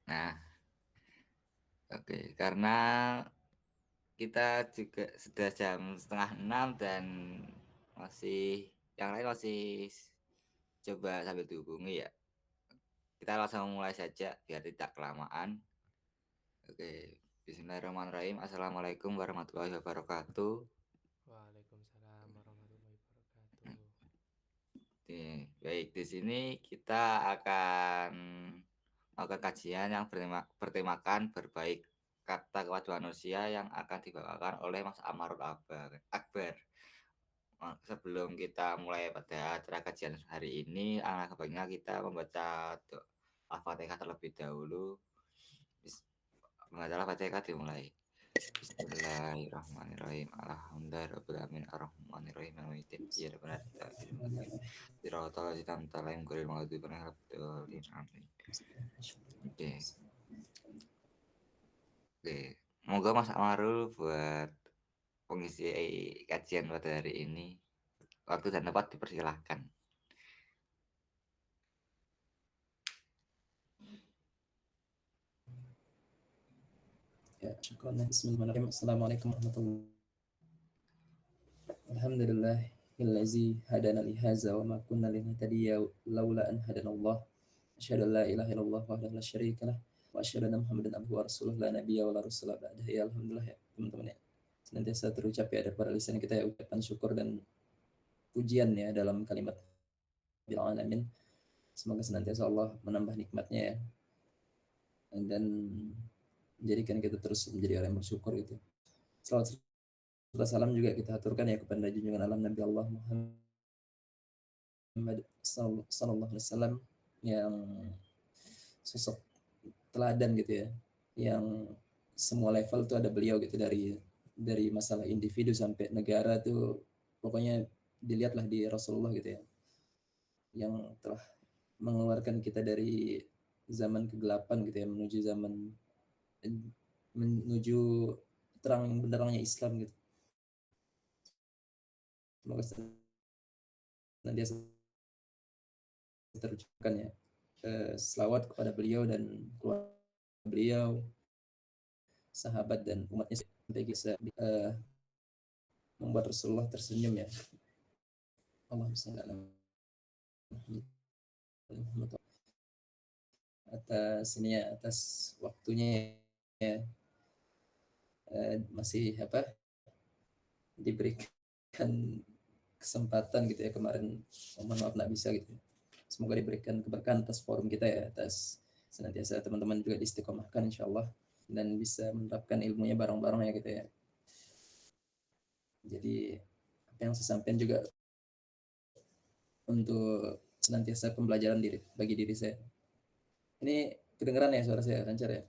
Nah, oke, karena kita juga sudah jam setengah 6 dan yang lain masih coba sambil dihubungi ya. Kita langsung mulai saja biar tidak kelamaan. Oke, bismillahirrahmanirrahim. Assalamualaikum warahmatullahi wabarakatuh. Waalaikumsalam warahmatullahi wabarakatuh. Oke, baik, di sini kita akan melakukan kajian yang bertemakan berbaik kata kepada manusia yang akan dibawakan oleh Mas Amarul Akbar. Sebelum kita mulai pada acara kajian hari ini, alangkah baiknya kita membaca Al-Fatihah terlebih dahulu. Membaca Al-Fatihah dimulai. Bismillahirrahmanirrahim. Alhamdulillahirrahmanirrahim. Ar-Rahmanirrahim. Al-Mu'min. Ya Rabbana ta'ala. Dirautal jitam talaim guril maghdubi alaihim. Amin. Oke. Oke. Moga Mas Amarul buat pengisi kajian pada hari ini. Waktu dan tempat dipersilahkan. Ya, syukran. Bismillahirrahmanirrahim. Assalamualaikum warahmatullahi wabarakatuh. Alhamdulillahillazi hadana li hadza wa ma kunna linahtadiya laula an hadanallah. Asyhadu an la ilaha illallah wahdahu la syarika lah wa asyhadu anna Muhammadan abduhu wa rasuluh la nabiyya wa la rasula ba'dahu. Ya alhamdulillah ya teman-teman ya. Senantiasa terucap ya daripada lisan kita ya ucapan syukur dan pujian ya dalam kalimat bil alamin. Semoga senantiasa Allah menambah nikmatnya ya dan menjadikan kita terus menjadi orang yang bersyukur gitu. Salawat serta salam juga kita aturkan ya kepada junjungan alam Nabi Allah Muhammad sallallahu alaihi wasallam yang sosok teladan gitu ya, yang semua level tuh ada beliau gitu, dari masalah individu sampai negara tuh pokoknya dilihatlah di Rasulullah gitu ya, yang telah mengeluarkan kita dari zaman kegelapan gitu ya menuju terang benderangnya Islam gitu. Semoga senantiasa terucapkan ya selawat kepada beliau dan keluarga beliau, sahabat dan umatnya sampai bisa membuat Rasulullah tersenyum ya. Allahumma shalli ala Muhammad atas ini ya, atas waktunya ya, masih diberikan kesempatan gitu ya kemarin, mohon maaf nggak bisa gitu. Semoga diberikan keberkahan atas forum kita ya, atas senantiasa teman-teman juga diistiqomahkan insyaallah dan bisa menerapkan ilmunya bareng-bareng ya gitu ya. Jadi apa yang saya sampaikan juga untuk senantiasa pembelajaran bagi diri saya. Ini kedengeran ya suara saya lancar ya?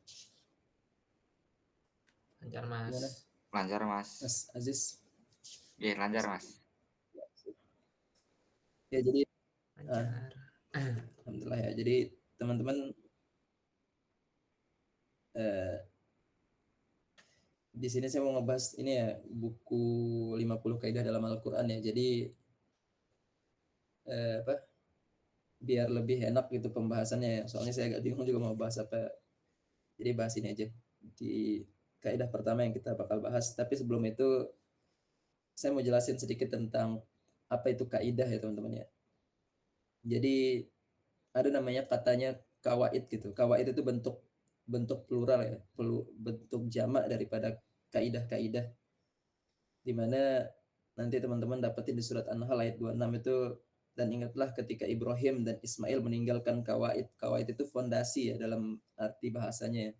Lancar Gimana, Mas. Lancar, Mas. Mas Aziz? Iya, lancar, Mas. Ya jadi Lancar. alhamdulillah ya. Jadi teman-teman eh, di sini saya mau ngebahas ini ya, buku 50 kaidah dalam Al-Qur'an ya. Jadi apa, biar lebih enak gitu pembahasannya ya. Soalnya saya agak bingung juga mau bahas apa. Jadi bahas ini aja di kaidah pertama yang kita bakal bahas. Tapi sebelum itu saya mau jelasin sedikit tentang apa itu kaidah ya teman-teman ya. Jadi ada namanya katanya kawaid gitu. Kawaid itu bentuk bentuk plural ya, bentuk jamak daripada kaidah-kaidah, di mana nanti teman-teman dapetin di surat An-Nahl ayat 26 itu, dan ingatlah ketika Ibrahim dan Ismail meninggalkan kawaid. Kawaid itu fondasi ya dalam arti bahasanya.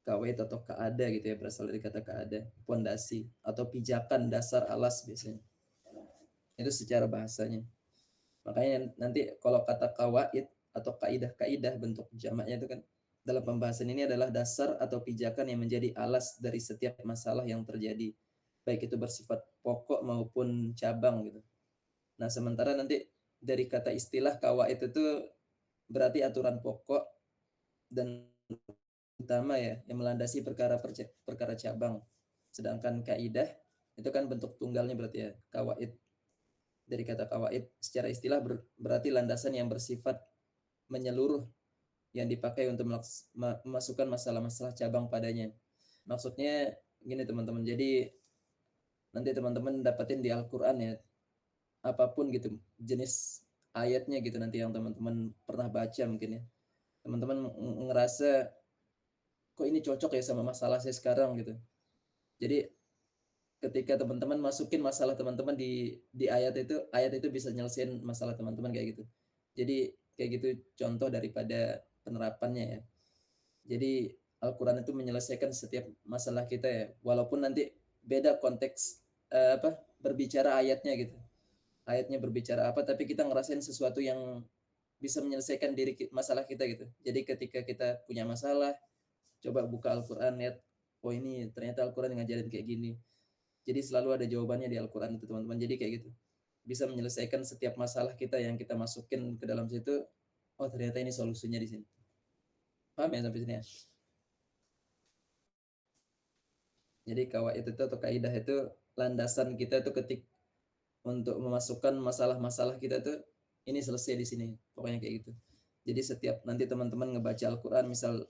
Kawaid atau kaada gitu ya, berasal dari kata kaada, fondasi atau pijakan, dasar, alas biasanya. Itu secara bahasanya. Makanya nanti kalau kata kawaid atau kaidah-kaidah bentuk jamaknya itu kan dalam pembahasan ini adalah dasar atau pijakan yang menjadi alas dari setiap masalah yang terjadi, baik itu bersifat pokok maupun cabang gitu. Nah, sementara nanti dari kata istilah kawaid itu berarti aturan pokok dan utama ya yang melandasi perkara cabang. Sedangkan kaidah itu kan bentuk tunggalnya berarti ya, kawaid. Dari kata kawaid secara istilah berarti landasan yang bersifat menyeluruh yang dipakai untuk memasukkan masalah-masalah cabang padanya. Maksudnya gini teman-teman, jadi nanti teman-teman dapetin di Al-Quran ya, apapun gitu jenis ayatnya gitu nanti yang teman-teman pernah baca mungkin ya. Teman-teman ngerasa kok ini cocok ya sama masalah saya sekarang gitu. Jadi ketika teman-teman masukin masalah teman-teman di ayat itu bisa nyelesain masalah teman-teman kayak gitu. Jadi kayak gitu contoh daripada penerapannya ya. Jadi Al-Quran itu menyelesaikan setiap masalah kita ya, walaupun nanti beda konteks berbicara ayatnya gitu. Ayatnya berbicara apa, tapi kita ngerasain sesuatu yang bisa menyelesaikan masalah kita gitu. Jadi ketika kita punya masalah, coba buka Al-Quran, lihat, oh ini ternyata Al-Quran ngajarin kayak gini. Jadi selalu ada jawabannya di Al-Quran itu teman-teman. Jadi kayak gitu. Bisa menyelesaikan setiap masalah kita yang kita masukin ke dalam situ. Oh ternyata ini solusinya di sini. Paham ya sampai sini ya? Jadi kawaid itu atau kaidah itu landasan kita itu untuk memasukkan masalah-masalah kita tuh ini selesai di sini. Pokoknya kayak gitu. Jadi setiap nanti teman-teman ngebaca Al-Quran misal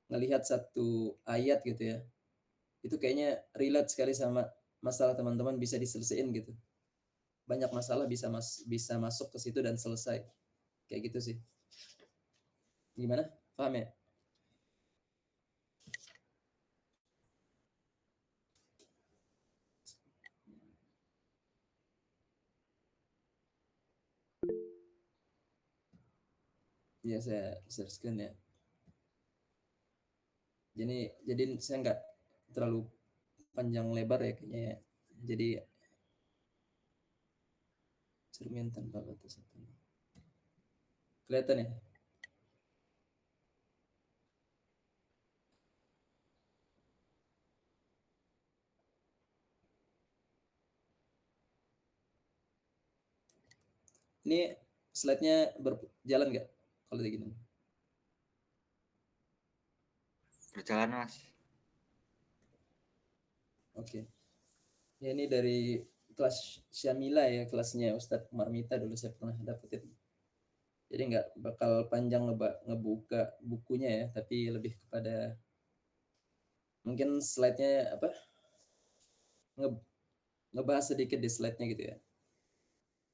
ngelihat satu ayat gitu ya. Itu kayaknya relate sekali sama masalah teman-teman bisa diselesaikan gitu. Banyak masalah bisa masuk ke situ dan selesai. Kayak gitu sih. Gimana? Paham ya? Iya saya share screen ya. Jadi saya nggak terlalu panjang lebar ya kayaknya ya. Jadi cermin tanpa batas. Kelihatan ya? Ini slide-nya berjalan nggak kalau kayak gini? Berjalan Mas. Oke. Ya ini dari kelas Syamila ya, kelasnya Ustadz Marmita dulu saya pernah dapetin. Jadi nggak bakal panjang ngebuka bukunya ya, tapi lebih kepada mungkin slide-nya apa? Ngebahas sedikit di slide-nya gitu ya.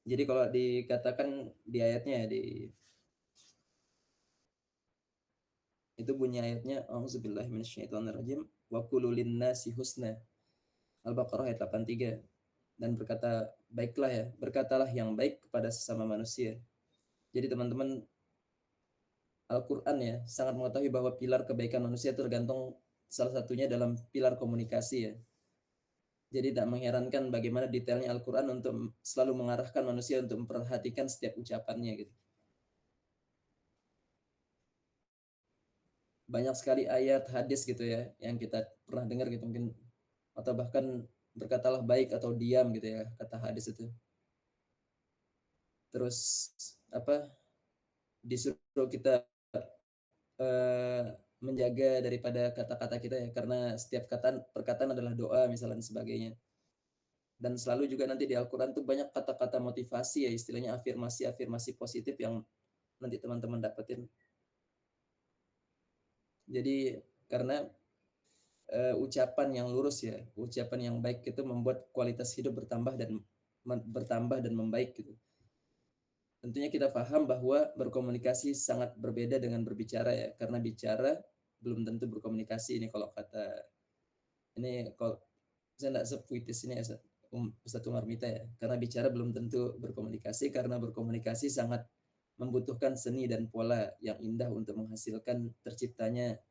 Jadi kalau dikatakan di ayatnya ya, itu bunyi ayatnya auzubillahi minasyaitonirrajim wa qulu linnasi husna. Al-Baqarah ayat 83 dan baiklah ya, berkatalah yang baik kepada sesama manusia. Jadi teman-teman Al-Quran ya sangat mengetahui bahwa pilar kebaikan manusia tergantung salah satunya dalam pilar komunikasi ya. Jadi tak mengherankan bagaimana detailnya Al-Quran untuk selalu mengarahkan manusia untuk memperhatikan setiap ucapannya gitu. Banyak sekali ayat hadis gitu ya yang kita pernah dengar gitu mungkin, atau bahkan berkatalah baik atau diam gitu ya kata hadis itu. Terus apa disuruh kita eh, menjaga daripada kata-kata kita ya karena setiap perkataan adalah doa misalnya dan sebagainya. Dan selalu juga nanti di Al-Quran tuh banyak kata-kata motivasi ya, istilahnya afirmasi-afirmasi positif yang nanti teman-teman dapetin. Jadi karena ucapan yang lurus ya, ucapan yang baik itu membuat kualitas hidup bertambah dan membaik gitu. Tentunya kita paham bahwa berkomunikasi sangat berbeda dengan berbicara ya, karena bicara belum tentu berkomunikasi ini kalau kata ini kalau saya tidak sepuitis ini ya Ustaz Umar Mita ya, karena bicara belum tentu berkomunikasi, karena berkomunikasi sangat membutuhkan seni dan pola yang indah untuk menghasilkan terciptanya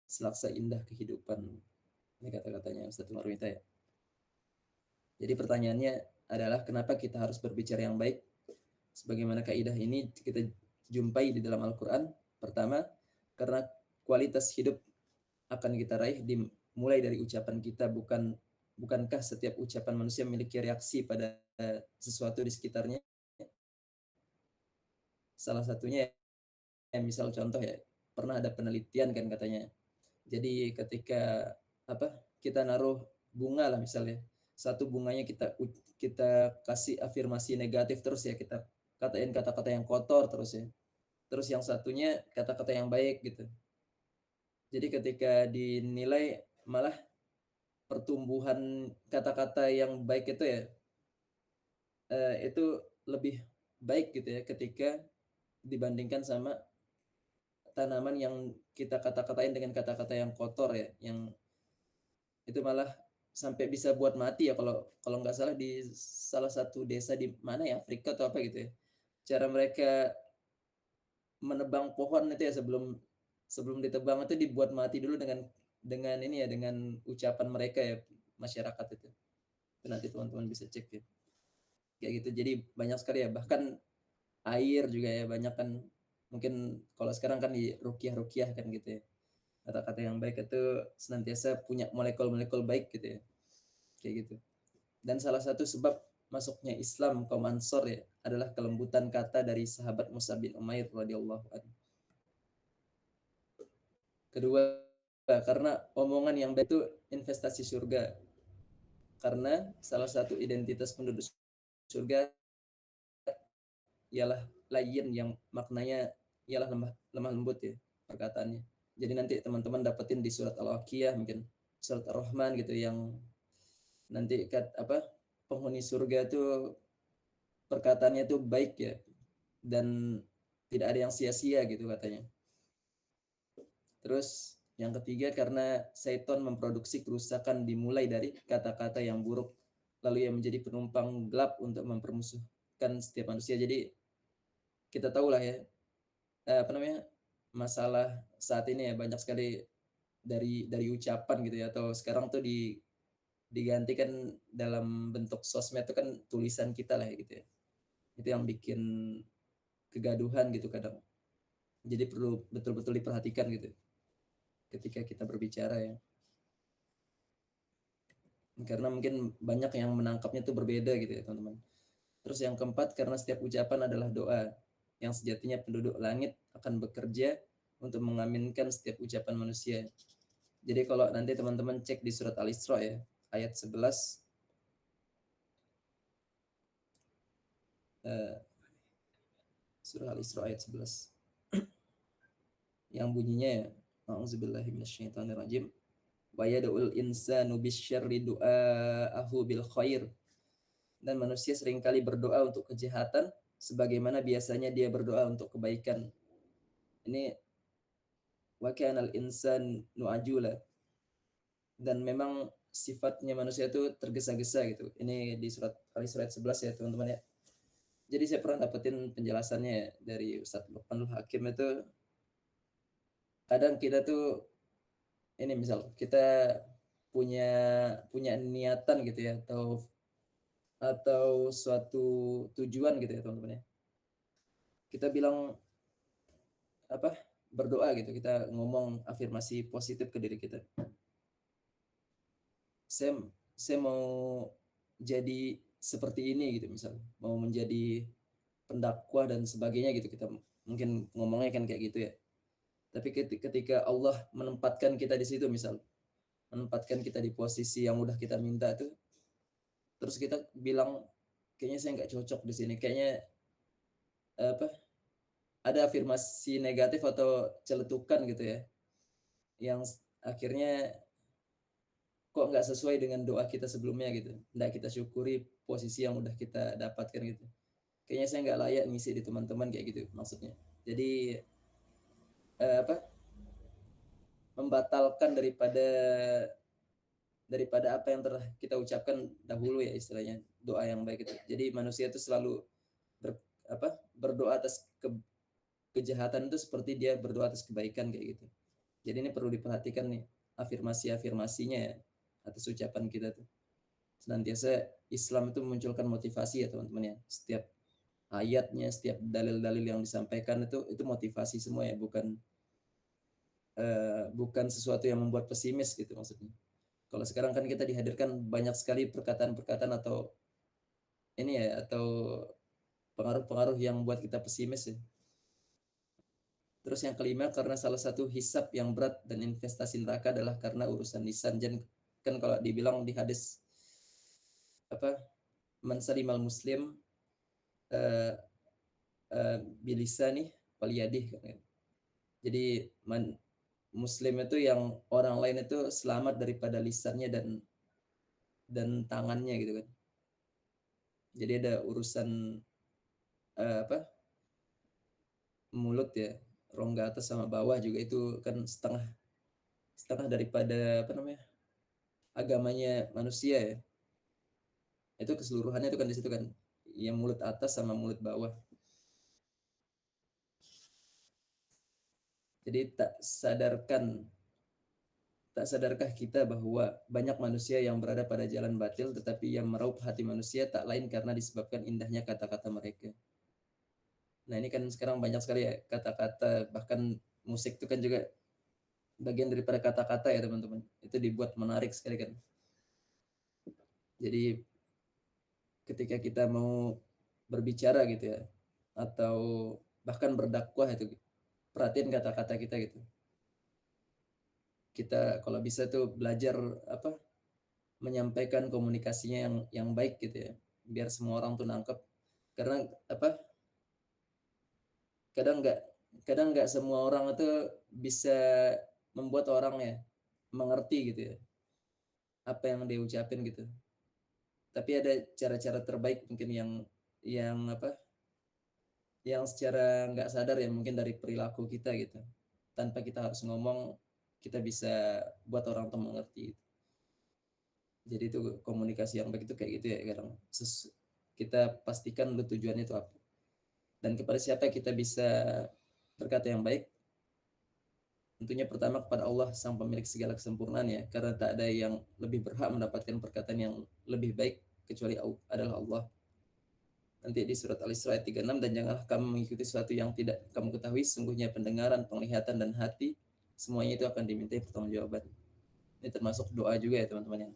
selaksa indah kehidupan. Ini kata-katanya Ustaz Umar Mita ya. Jadi pertanyaannya adalah kenapa kita harus berbicara yang baik? Sebagaimana kaidah ini kita jumpai di dalam Al-Quran. Pertama, karena kualitas hidup akan kita raih mulai dari ucapan kita, bukankah setiap ucapan manusia memiliki reaksi pada sesuatu di sekitarnya? Salah satunya misal contoh ya, pernah ada penelitian kan katanya. Jadi ketika kita naruh bunga lah misalnya, satu bunganya kita kasih afirmasi negatif terus ya, kita katain kata-kata yang kotor terus ya. terus yang satunya kata-kata yang baik gitu. Jadi ketika dinilai malah pertumbuhan kata-kata yang baik itu ya itu lebih baik gitu ya ketika dibandingkan sama tanaman yang kita kata-katain dengan kata-kata yang kotor ya, yang itu malah sampai bisa buat mati ya kalau kalau nggak salah di salah satu desa di mana ya Afrika atau apa gitu ya. Cara mereka menebang pohon itu ya sebelum sebelum ditebang itu dibuat mati dulu dengan ini ya dengan ucapan mereka ya masyarakat itu. Itu nanti teman-teman bisa cek ya. Kayak gitu. Jadi banyak sekali ya bahkan air juga ya banyak kan mungkin kalau sekarang kan di rukiah-rukiah kan gitu ya. Kata-kata yang baik itu senantiasa punya molekul-molekul baik gitu ya. Kayak gitu. Dan salah satu sebab masuknya Islam kaum Ansor ya adalah kelembutan kata dari sahabat Mus'ab bin Umair radhiyallahu anhu. Kedua, karena omongan yang baik itu investasi surga. Karena salah satu identitas penduduk surga ialah layyin yang maknanya ialah lemah, lemah lembut ya perkataannya. Jadi nanti teman-teman dapetin di surat Al-Waqiah mungkin surat Ar-Rahman gitu yang nanti penghuni surga itu perkataannya itu baik ya dan tidak ada yang sia-sia gitu katanya. Terus yang ketiga karena Syaiton memproduksi kerusakan dimulai dari kata-kata yang buruk lalu yang menjadi penumpang gelap untuk mempermusuhkan setiap manusia. Jadi kita tahu lah ya masalah saat ini ya banyak sekali dari ucapan gitu ya atau sekarang tuh digantikan dalam bentuk sosmed itu kan tulisan kita lah ya gitu ya. Itu yang bikin kegaduhan gitu kadang. Jadi perlu betul-betul diperhatikan gitu ketika kita berbicara ya. Karena mungkin banyak yang menangkapnya itu berbeda gitu ya teman-teman. Terus yang keempat karena setiap ucapan adalah doa yang sejatinya penduduk langit akan bekerja untuk mengaminkan setiap ucapan manusia. Jadi kalau nanti teman-teman cek di surat Al-Isra ya ayat 11 surah Al-Isra ayat 11 yang bunyinya ya A'udzubillahi minasyaitonirrajim wa yad'ul insanu bisyarri du'aahu bil khair dan manusia seringkali berdoa untuk kejahatan sebagaimana biasanya dia berdoa untuk kebaikan. Ini wa kanal insan nu'ajula dan memang sifatnya manusia itu tergesa-gesa gitu. Ini di surat Al-Isra ayat 11 ya teman-teman ya. Jadi saya pernah dapetin penjelasannya ya, dari Ustadz Luqmanul Hakim itu kadang kita tuh ini misal kita punya punya niatan gitu ya atau suatu tujuan gitu ya teman-teman ya. Kita bilang apa berdoa gitu, kita ngomong afirmasi positif ke diri kita. Saya saya mau jadi seperti ini gitu misal, mau menjadi pendakwah dan sebagainya gitu kita mungkin ngomongnya kan kayak gitu ya. Tapi ketika Allah menempatkan kita di situ misal, menempatkan kita di posisi yang udah kita minta tuh, terus kita bilang kayaknya saya nggak cocok di sini, kayaknya apa ada afirmasi negatif atau celetukan gitu ya, yang akhirnya kok nggak sesuai dengan doa kita sebelumnya gitu, nggak kita syukuri posisi yang udah kita dapatkan gitu. Kayaknya saya nggak layak ngisi di teman-teman kayak gitu maksudnya. Jadi membatalkan daripada apa yang telah kita ucapkan dahulu ya istilahnya doa yang baik itu. Jadi manusia itu selalu berdoa atas kejahatan itu seperti dia berdoa atas kebaikan kayak gitu. Jadi ini perlu diperhatikan nih afirmasinya ya atas ucapan kita tuh. Senantiasa Islam itu memunculkan motivasi ya teman-teman ya. Setiap ayatnya, setiap dalil-dalil yang disampaikan itu motivasi semua ya, bukan sesuatu yang membuat pesimis gitu maksudnya. Kalau sekarang kan kita dihadirkan banyak sekali perkataan-perkataan atau ini ya atau pengaruh-pengaruh yang membuat kita pesimis ya. Terus yang kelima karena salah satu hisab yang berat dan investasi neraka adalah karena urusan lisan. Dan kan kalau dibilang di hadis man salimal muslim bilisani waliyadih kan. Jadi muslim itu yang orang lain itu selamat daripada lisannya dan tangannya gitu kan. Jadi ada urusan apa mulut ya, rongga atas sama bawah juga itu kan setengah setengah daripada apa namanya agamanya manusia ya. Itu keseluruhannya itu kan di situ kan, yang mulut atas sama mulut bawah. Jadi tak sadarkah kita bahwa banyak manusia yang berada pada jalan batil, tetapi yang meraup hati manusia tak lain karena disebabkan indahnya kata-kata mereka. Nah ini kan sekarang banyak sekali ya kata-kata, bahkan musik itu kan juga bagian daripada kata-kata ya teman-teman. Itu dibuat menarik sekali kan. Jadi ketika kita mau berbicara gitu ya, atau bahkan berdakwah itu, perhatiin kata-kata kita gitu. Kita kalau bisa tuh belajar apa menyampaikan komunikasinya yang baik gitu ya, biar semua orang tuh nangkep. Karena apa kadang nggak semua orang itu bisa membuat orang ya mengerti gitu ya apa yang dia ucapin gitu. Tapi ada cara-cara terbaik mungkin yang apa yang secara nggak sadar ya mungkin dari perilaku kita gitu, tanpa kita harus ngomong kita bisa buat orang tuh mengerti gitu. Jadi itu komunikasi yang baik itu kayak gitu ya kadang kita pastikan dulu tujuannya itu apa dan kepada siapa kita bisa berkata yang baik. Tentunya pertama kepada Allah sang pemilik segala kesempurnaan ya, karena tak ada yang lebih berhak mendapatkan perkataan yang lebih baik kecuali adalah Allah. Nanti di surat Al-Isra ayat 36, dan janganlah kamu mengikuti sesuatu yang tidak kamu ketahui, sungguhnya pendengaran, penglihatan, dan hati semuanya itu akan dimintai pertanggungjawaban. Ini termasuk doa juga ya teman-teman ya.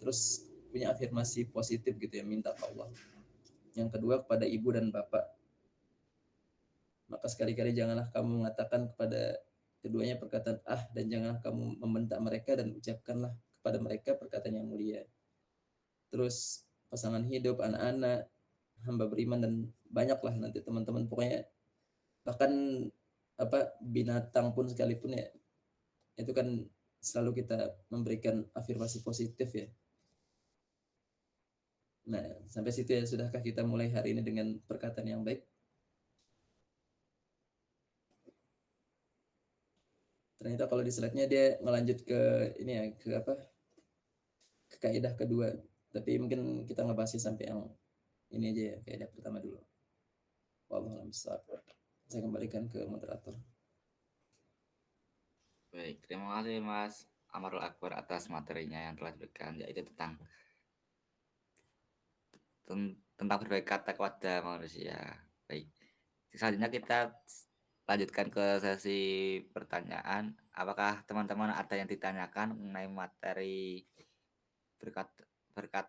Terus punya afirmasi positif gitu ya, minta ke Allah. Yang kedua kepada ibu dan bapak. Maka sekali-kali janganlah kamu mengatakan kepada keduanya perkataan dan janganlah kamu membentak mereka dan ucapkanlah kepada mereka perkataan yang mulia. Terus pasangan hidup, anak-anak, hamba beriman dan banyaklah nanti teman-teman pokoknya bahkan apa binatang pun sekalipun ya itu kan selalu kita memberikan afirmasi positif ya. Nah, sampai situ ya, sudahkah kita mulai hari ini dengan perkataan yang baik? Ternyata kalau di slide-nya dia ngelanjut ke ini ya, ke apa? Ke kaidah kedua. Tapi mungkin kita ngebahasnya sampai yang ini aja ya, kaidah pertama dulu. Wallahu a'lam bishawab. Saya kembalikan ke moderator. Baik, terima kasih Mas Amarul Akbar atas materinya yang telah diberikan, yaitu tentang berbaik kata kepada manusia. Baik, selanjutnya kita lanjutkan ke sesi pertanyaan. Apakah teman-teman ada yang ditanyakan mengenai materi berkat berkat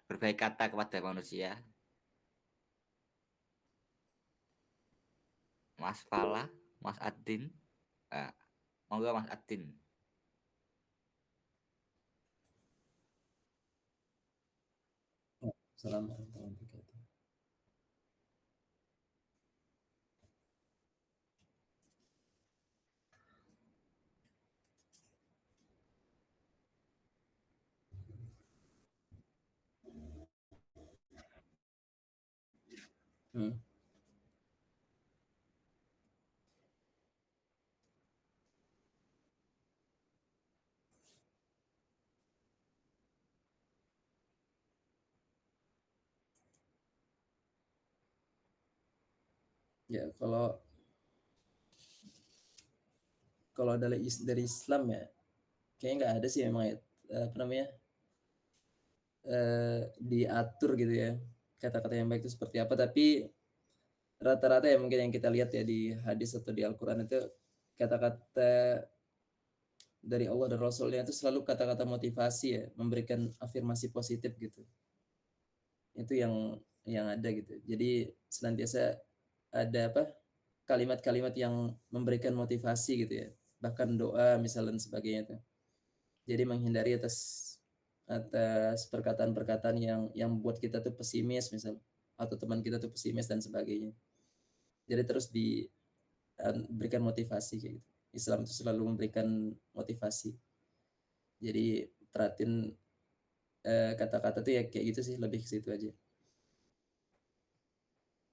berbaik kata kepada manusia? Mas Fala, Mas Adin, monggo Mas Adin. Assalamualaikum warahmatullahi wabarakatuh. Ya, kalau dari Islam ya, kayaknya nggak ada sih memang ya, apa namanya diatur gitu ya kata-kata yang baik itu seperti apa. Tapi rata-rata ya mungkin yang kita lihat ya di hadis atau di Al-Quran itu kata-kata dari Allah dan Rasulnya itu selalu kata-kata motivasi ya, memberikan afirmasi positif gitu. Itu yang ada gitu. Jadi senantiasa ada apa kalimat-kalimat yang memberikan motivasi gitu ya. Bahkan doa misalnya dan sebagainya itu. Jadi menghindari atas perkataan-perkataan yang buat kita tuh pesimis misal, atau teman kita tuh pesimis dan sebagainya. Jadi terus berikan motivasi kayak gitu. Islam itu selalu memberikan motivasi. Jadi perhatiin kata-kata tuh ya kayak gitu sih, lebih ke situ aja.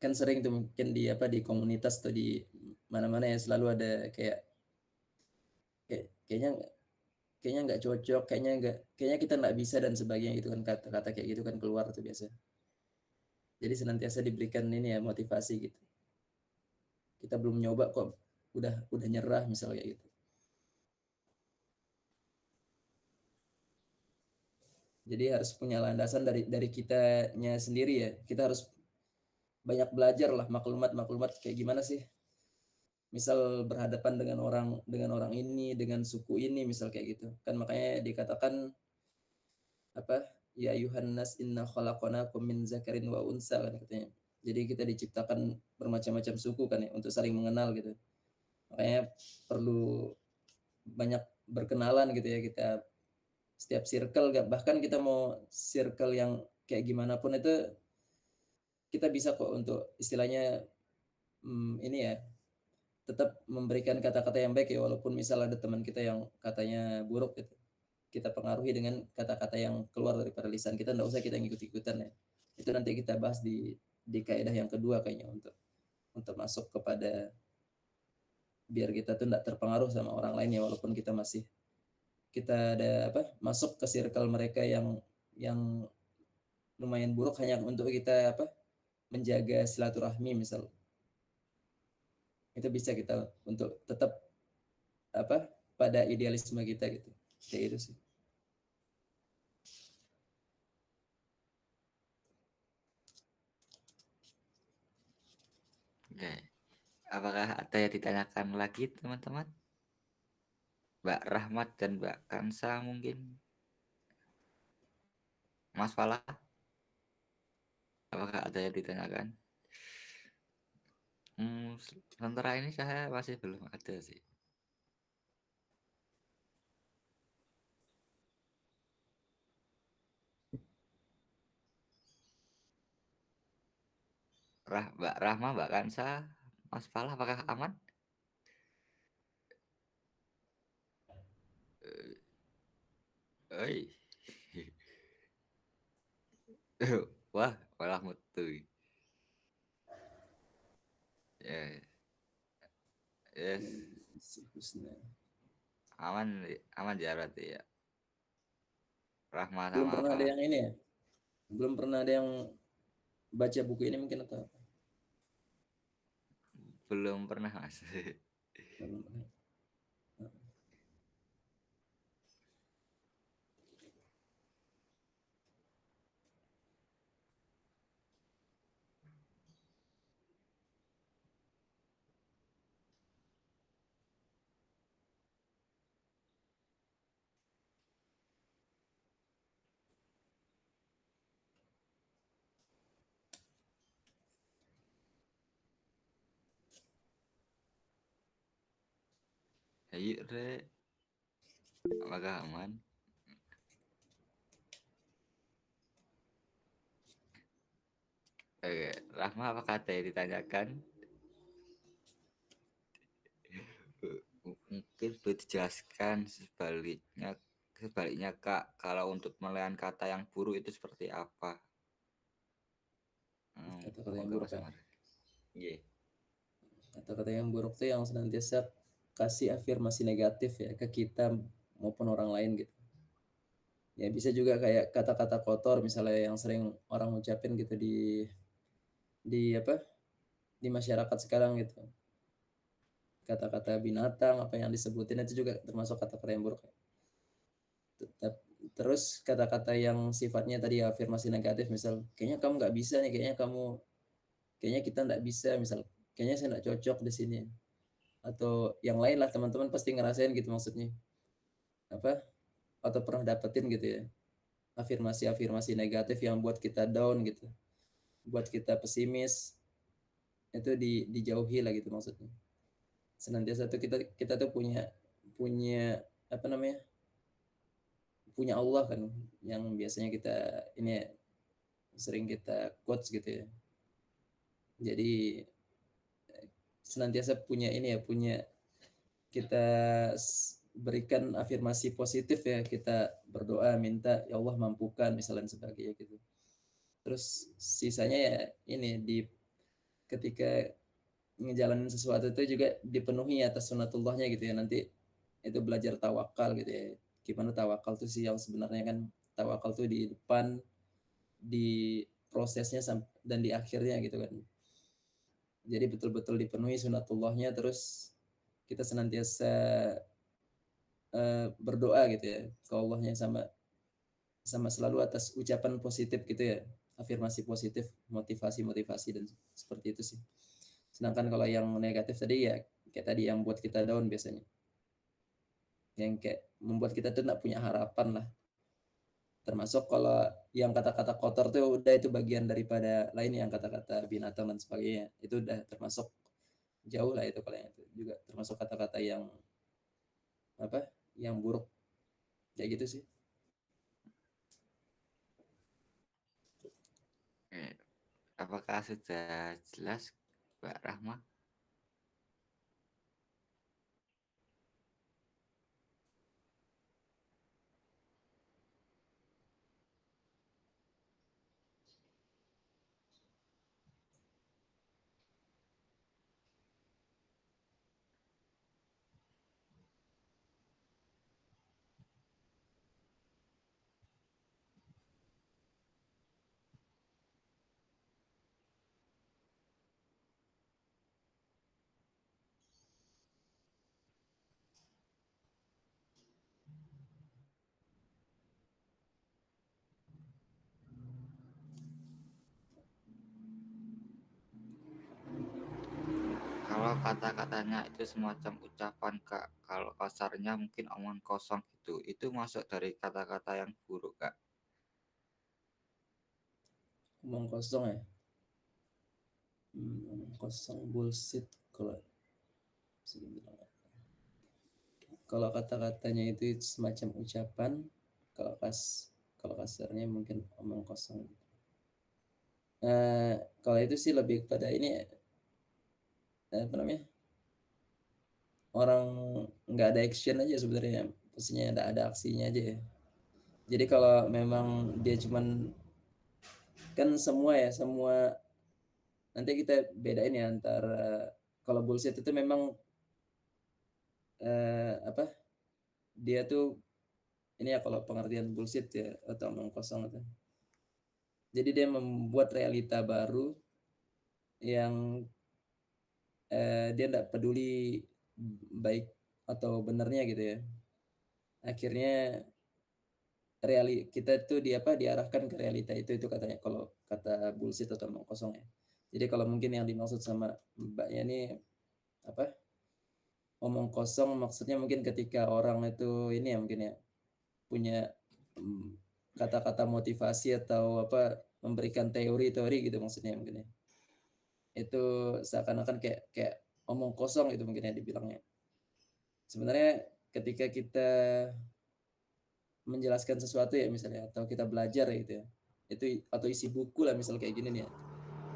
Kan sering tuh mungkin di komunitas atau di mana-mana ya selalu ada kayaknya kayaknya nggak cocok, kayaknya kita nggak bisa dan sebagainya gitu kan, kata-kata kayak gitu kan keluar tuh biasa. Jadi senantiasa diberikan ini ya motivasi gitu. Kita belum nyoba kok udah nyerah misalnya kayak gitu. Jadi harus punya landasan dari kitanya sendiri ya. Kita harus banyak belajar lah maklumat kayak gimana sih. Misal berhadapan dengan orang ini, dengan suku ini misal kayak gitu. Kan makanya dikatakan apa? Ya ayuhan nas inna khalaqnakum min zakarin wa unsa kan katanya. Jadi kita diciptakan bermacam-macam suku kan ya untuk saling mengenal gitu. Makanya perlu banyak berkenalan gitu ya kita, setiap circle bahkan kita mau circle yang kayak gimana pun itu kita bisa kok untuk istilahnya ini ya tetap memberikan kata-kata yang baik ya, walaupun misal ada teman kita yang katanya buruk gitu, kita pengaruhi dengan kata-kata yang keluar daripada lisan kita, nggak usah kita ngikut-ikutan ya. Itu nanti kita bahas di kaidah yang kedua kayaknya, untuk masuk kepada biar kita tuh nggak terpengaruh sama orang lain ya, walaupun kita ada apa masuk ke circle mereka yang lumayan buruk hanya untuk kita apa menjaga silaturahmi misal, itu bisa kita untuk tetap apa pada idealisme kita gitu, kayak itu sih. Oke. Apakah ada yang ditanyakan lagi teman-teman? Mbak Rahmat dan Mbak Kansa mungkin? Mas Falah, apakah ada yang ditanyakan? Sementara ini saya masih belum ada sih. Mbak Rahma, Mbak Kansa, Mas Falah, apakah aman? Oi. Wah, malah mutu. Ya, yes. Husna. Aman, aman ya berarti ya. Rahma Belum sama pernah ada Falah. yang ini ya, belum pernah ada yang baca buku ini mungkin atau apa? Belum pernah, Mas. Belum pernah. Ayo, Rek. Apakah aman? Oke, Rahma, apakah ada yang ditanyakan? Mungkin boleh dijelaskan sebaliknya Kak, kalau untuk penilaian kata yang buruk itu seperti apa? Kata-kata yang Moga buruk Mas ya. Amar. Iya. Kata-kata yang buruk tuh yang senantiasa kasih afirmasi negatif ya ke kita maupun orang lain gitu. Ya bisa juga kayak kata-kata kotor misalnya yang sering orang ucapin gitu di apa di masyarakat sekarang gitu. Kata-kata binatang apa yang disebutin itu juga termasuk kata-kata yang buruk. Terus kata-kata yang sifatnya tadi afirmasi negatif, misal kayaknya kamu nggak bisa nih, kayaknya kita nggak bisa, misal kayaknya saya nggak cocok di sini, atau yang lain lah, teman-teman pasti ngerasain gitu maksudnya apa, atau pernah dapetin gitu ya afirmasi-afirmasi negatif yang buat kita down gitu, buat kita pesimis, itu dijauhi lah gitu maksudnya. Senantiasa tuh kita tuh punya punya apa namanya, punya Allah kan, yang biasanya kita ini sering kita quotes gitu ya. Jadi senantiasa punya ini ya, punya kita berikan afirmasi positif ya, kita berdoa minta ya Allah mampukan misalnya sebagainya gitu. Terus sisanya ya ini di ketika ngejalanin sesuatu itu juga dipenuhi atas sunatullahnya gitu ya, nanti itu belajar tawakal gitu ya, gimana tawakal tuh sih yang sebenarnya kan, tawakal tuh di depan, di prosesnya dan di akhirnya gitu kan. Jadi betul-betul dipenuhi sunatullahnya, terus kita senantiasa berdoa gitu ya ke Allahnya, sama sama selalu atas ucapan positif gitu ya, afirmasi positif, motivasi dan seperti itu sih. Sedangkan kalau yang negatif tadi ya kayak tadi yang buat kita down biasanya, yang kayak membuat kita tuh nggak punya harapan lah. Termasuk kalau yang kata-kata kotor tuh udah itu bagian daripada lain, yang kata-kata binatang dan sebagainya itu udah termasuk jauh lah, itu kalau yang itu juga termasuk kata-kata yang apa, yang buruk kayak gitu sih. Apakah sudah jelas, Mbak Rahma? Kalau kata-katanya itu semacam ucapan, Kak, kalau kasarnya mungkin omongan kosong gitu, itu masuk dari kata-kata yang buruk, Kak. Omong kosong ya. Omong kosong bullshit kalau kalau kata-katanya itu semacam ucapan, kalau kalau kasarnya mungkin omong kosong. Kalau itu sih lebih pada ini apa namanya, orang nggak ada action aja sebenarnya, pastinya ada aksinya aja ya. Jadi kalau memang dia cuman, kan semua ya, semua nanti kita bedain ya antara kalau bullshit itu memang apa, dia tuh ini ya kalau pengertian bullshit ya atau omong kosong itu, jadi dia membuat realita baru yang dia tidak peduli baik atau benernya gitu ya. Akhirnya kita tuh di apa, diarahkan ke realita itu katanya kalau kata bullshit atau omong kosong ya. Jadi kalau mungkin yang dimaksud sama mbaknya ini apa, omong kosong maksudnya mungkin ketika orang itu ini ya mungkin ya punya mm, kata-kata motivasi atau apa, memberikan teori-teori gitu maksudnya mungkin ya. Itu seakan-akan kayak kayak omong kosong itu mungkin ya dibilangnya. Sebenarnya ketika kita menjelaskan sesuatu ya misalnya, atau kita belajar ya gitu ya, itu atau isi buku lah misal kayak gini nih ya,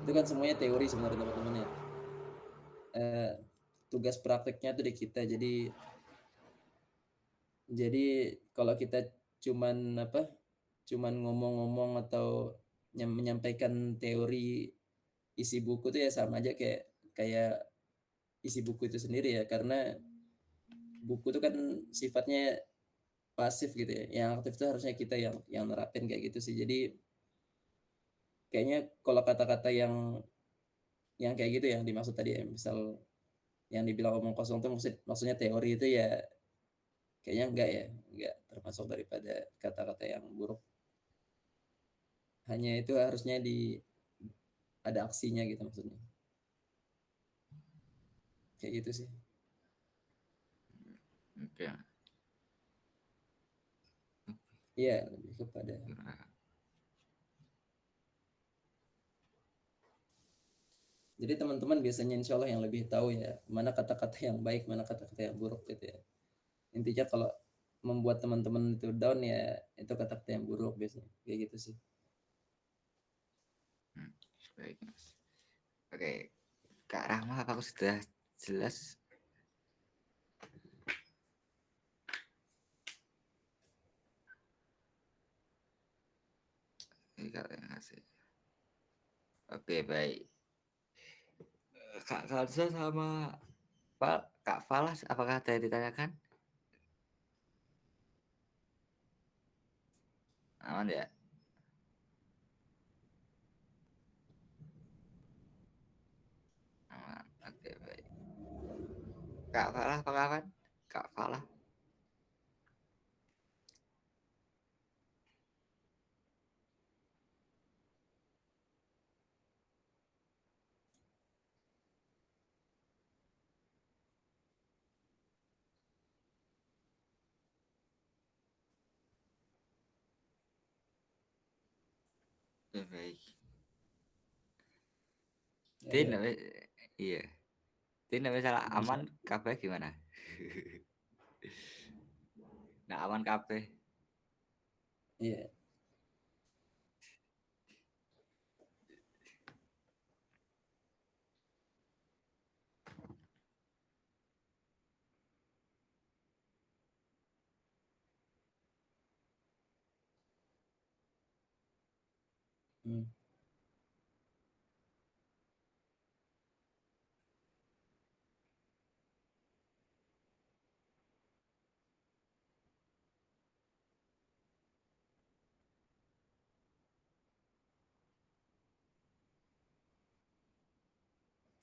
itu kan semuanya teori sebenarnya teman-teman ya. eh, Tugas prakteknya tuh di kita, jadi kalau kita cuman apa, cuman ngomong-ngomong atau menyampaikan teori isi buku tuh ya sama aja kayak kayak isi buku itu sendiri ya, karena buku itu kan sifatnya pasif gitu ya, yang aktif itu harusnya kita yang nerapin kayak gitu sih. Jadi kayaknya kalau kata-kata yang kayak gitu yang dimaksud tadi ya, misal yang dibilang omong kosong tuh maksudnya teori itu ya, kayaknya enggak termasuk daripada kata-kata yang buruk. Hanya itu harusnya ada aksinya gitu maksudnya, kayak gitu sih. Oke. Iya, lebih kepada, jadi teman-teman biasanya insya Allah yang lebih tahu ya mana kata-kata yang baik, mana kata-kata yang buruk gitu ya. Intinya kalau membuat teman-teman itu down ya itu kata-kata yang buruk biasanya, kayak gitu sih. Baik, Mas. Oke, Kak Rahma, apakah sudah jelas. Terima kasih. Oke, baik. Kak Kansa sama Kak Falas, apakah ada yang ditanyakan? Aman ya? Aman. Oke, baik. Kak Falah, apa kabar? Kak Falah. Oke, baik. Tin, Ya, iya. Tin, misalnya Insya aman, kabeh gimana? Nah, aman kabeh. iya. Hmm,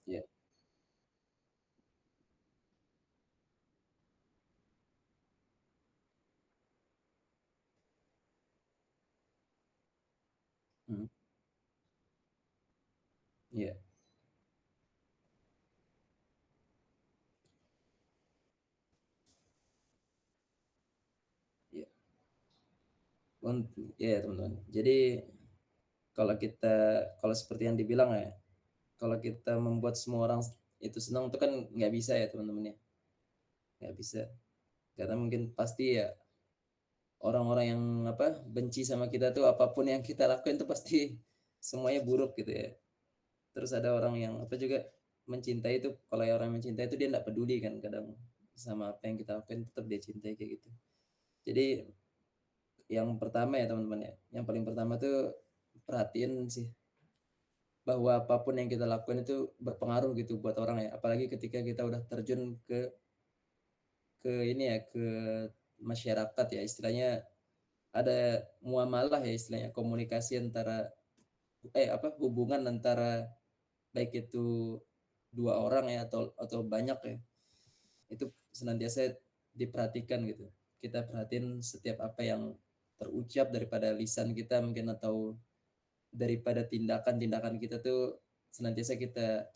iya. Hmm, iya. Iya. Ya teman-teman. Jadi kalau kita kalau seperti yang dibilang ya, kalau kita membuat semua orang itu senang itu kan nggak bisa ya teman-teman ya, nggak bisa. Karena mungkin pasti ya orang-orang yang benci sama kita tuh apapun yang kita lakuin tuh pasti semuanya buruk gitu ya. Terus ada orang yang juga mencintai itu, kalau orang mencintai itu dia nggak peduli kan kadang sama apa yang kita lakuin, tetap dia cintai kayak gitu. Jadi yang pertama ya teman-teman ya, yang paling pertama tuh perhatiin sih bahwa apapun yang kita lakuin itu berpengaruh gitu buat orang ya, apalagi ketika kita udah terjun ke ini ya, ke masyarakat ya, istilahnya ada muamalah ya, istilahnya komunikasi antara hubungan antara baik itu dua orang ya atau banyak ya, itu senantiasa diperhatikan gitu. Kita perhatiin setiap apa yang terucap daripada lisan kita mungkin, atau daripada tindakan-tindakan kita tuh senantiasa kita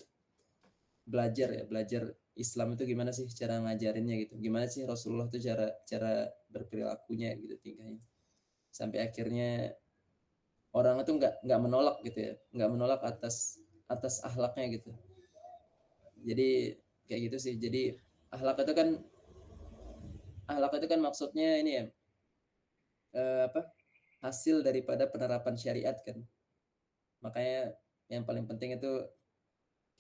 belajar Islam itu gimana sih cara ngajarinnya gitu, gimana sih Rasulullah tuh cara cara berperilakunya gitu, tingkahnya, sampai akhirnya orang itu nggak menolak gitu ya, nggak menolak atas atas akhlaknya gitu. Jadi kayak gitu sih. Jadi akhlak itu kan akhlak itu kan maksudnya ini ya, apa, hasil daripada penerapan syariat kan. Makanya yang paling penting itu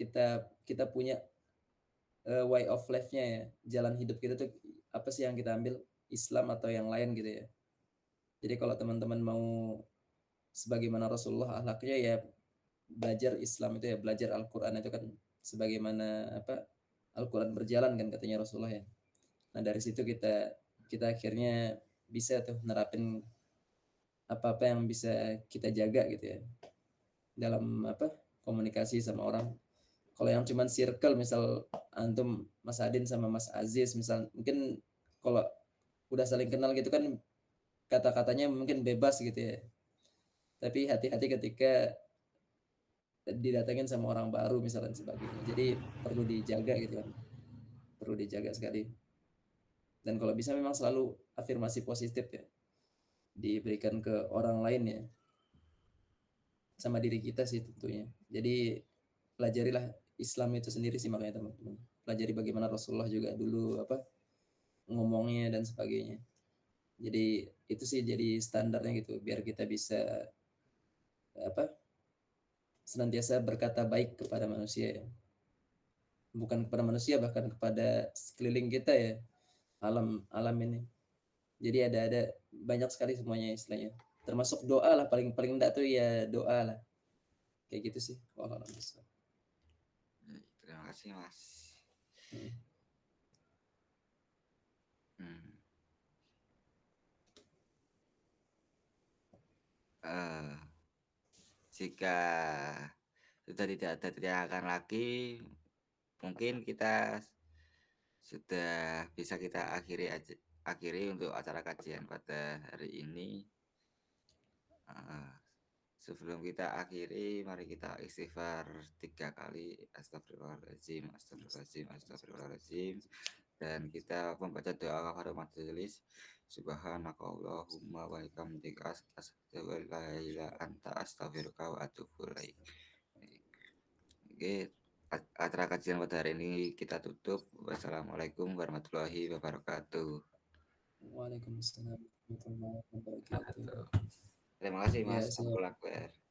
kita kita punya way of life-nya ya, jalan hidup kita tuh apa sih yang kita ambil, Islam atau yang lain gitu ya. Jadi kalau teman-teman mau sebagaimana Rasulullah akhlaknya ya, belajar Islam itu ya, belajar Al-Qur'an itu kan sebagaimana Al-Qur'an berjalan kan katanya Rasulullah ya. Nah, dari situ kita kita akhirnya bisa tuh nerapin apa-apa yang bisa kita jaga gitu ya dalam komunikasi sama orang. Kalau yang cuman circle, misal antum Mas Adin sama Mas Aziz misal, mungkin kalau udah saling kenal gitu kan kata-katanya mungkin bebas gitu ya. Tapi hati-hati ketika didatengin sama orang baru misalnya sebagainya. Jadi perlu dijaga gitu kan. Perlu dijaga sekali. Dan kalau bisa memang selalu afirmasi positif ya diberikan ke orang lain ya, sama diri kita sih tentunya. Jadi pelajarilah Islam itu sendiri sih, makanya teman-teman. Pelajari bagaimana Rasulullah juga dulu ngomongnya dan sebagainya. Jadi itu sih jadi standarnya gitu biar kita bisa apa senantiasa berkata baik kepada manusia ya. bukan kepada manusia, bahkan kepada sekeliling kita ya, alam alam ini. Jadi ada banyak sekali semuanya istilahnya. Termasuk doa lah, paling paling enggak tuh ya doa lah. Kayak gitu sih. Wallahu a'lam bishawab. Terima kasih Mas. Hmm. Hmm. Eh, jika sudah tidak ada teriakan lagi, mungkin kita sudah bisa kita akhiri untuk acara kajian pada hari ini. Eh, sebelum kita akhiri, mari kita istighfar 3 kali. Astagfirullahaladzim, astagfirullahaladzim, astagfirullahaladzim. Dan kita membaca doa kafaratul majelis. Subhanakallahumma wa bihamdika asyhadu an la ilaha illa anta astaghfiruka wa atubu ilaik. Oke, acara kajian pada hari ini kita tutup. Wassalamualaikum warahmatullahi wabarakatuh. Waalaikumsalam warahmatullahi wabarakatuh. Terima kasih Ya, Mas siap. Abdul Akbar.